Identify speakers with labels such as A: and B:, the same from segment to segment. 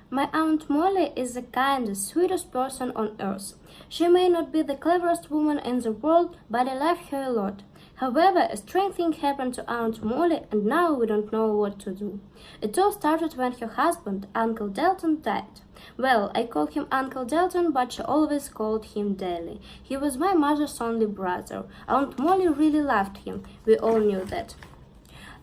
A: My Aunt Molly is the kindest, sweetest person on earth. She may not be the cleverest woman in the world, but I love her a lot. However, a strange thing happened to Aunt Molly, and now we don't know what to do. It all started when her husband, Uncle Dalton, died. Well, I call him Uncle Dalton, but she always called him Dally. He was my mother's only brother. Aunt Molly really loved him. We all knew that.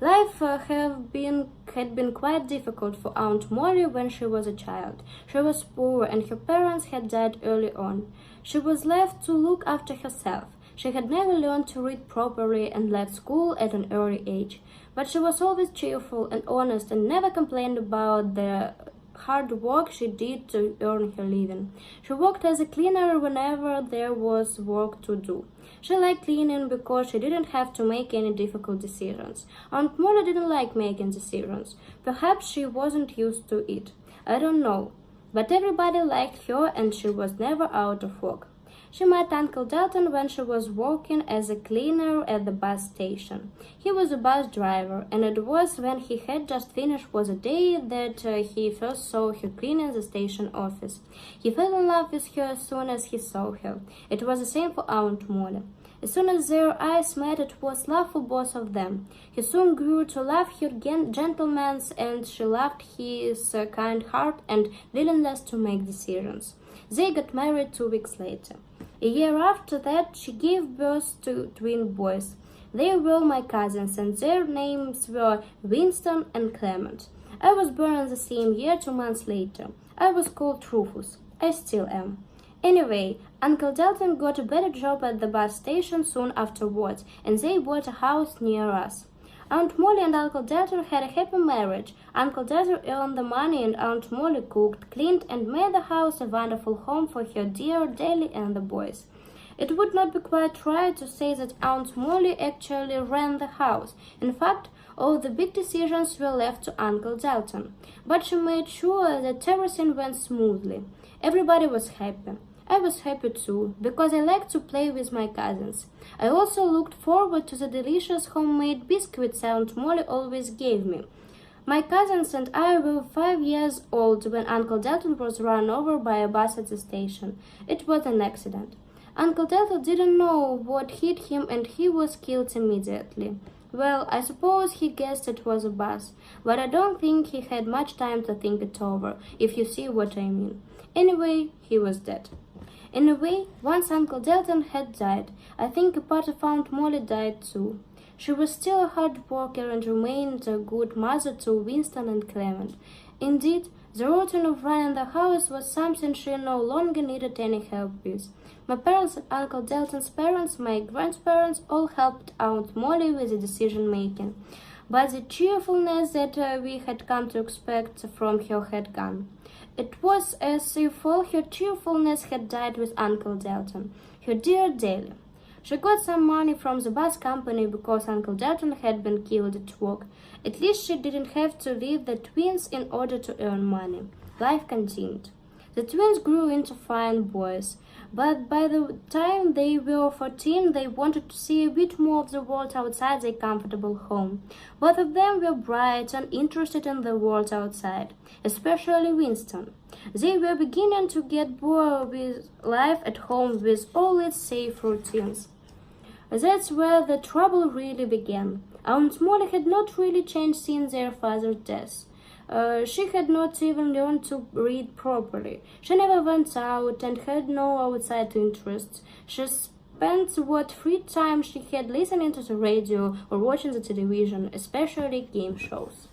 A: Life had been quite difficult for Aunt Molly when she was a child. She was poor and her parents had died early on. She was left to look after herself. She had never learned to read properly and left school at an early age. But she was always cheerful and honest and never complained about the hard work she did to earn her living. She worked as a cleaner whenever there was work to do. She liked cleaning because she didn't have to make any difficult decisions. Aunt Molly didn't like making decisions. Perhaps she wasn't used to it. I don't know. But everybody liked her and she was never out of work. She met Uncle Dalton when she was working as a cleaner at the bus station. He was a bus driver, and it was when he had just finished was a day that he first saw her cleaning the station office. He fell in love with her as soon as he saw her. It was the same for Aunt Molly. As soon as their eyes met, it was love for both of them. He soon grew to love her gentleness, and she loved his kind heart and willingness to make decisions. They got married 2 weeks later. A year after that, she gave birth to twin boys. They were my cousins, and their names were Winston and Clement. I was born in the same year 2 months later. I was called Rufus. I still am. Anyway, Uncle Dalton got a better job at the bus station soon afterwards, and they bought a house near us. Aunt Molly and Uncle Dalton had a happy marriage. Uncle Dalton earned the money and Aunt Molly cooked, cleaned, and made the house a wonderful home for her dear Dally and the boys. It would not be quite right to say that Aunt Molly actually ran the house. In fact, all the big decisions were left to Uncle Dalton. But she made sure that everything went smoothly. Everybody was happy. I was happy too, because I liked to play with my cousins. I also looked forward to the delicious homemade biscuits Aunt Molly always gave me. My cousins and I were 5 years old when Uncle Dalton was run over by a bus at the station. It was an accident. Uncle Dalton didn't know what hit him and he was killed immediately. Well, I suppose he guessed it was a bus, but I don't think he had much time to think it over, if you see what I mean. Anyway, he was dead. In a way, once Uncle Dalton had died, I think a part of Aunt Molly died too. She was still a hard worker and remained a good mother to Winston and Clement. Indeed, the routine of running the house was something she no longer needed any help with. My parents, Uncle Dalton's parents, my grandparents all helped Aunt Molly with the decision-making. But the cheerfulness that we had come to expect from her had gone. It was as if all her cheerfulness had died with Uncle Dalton, her dear Dally. She got some money from the bus company because Uncle Dalton had been killed at work. At least she didn't have to leave the twins in order to earn money. Life continued. The twins grew into fine boys, but by the time they were 14, they wanted to see a bit more of the world outside their comfortable home. Both of them were bright and interested in the world outside, especially Winston. They were beginning to get bored with life at home with all its safe routines. That's where the trouble really began. Aunt Molly had not really changed since their father's death. She had not even learned to read properly. She never went out and had no outside interests. She spent what free time she had listening to the radio or watching the television, especially game shows.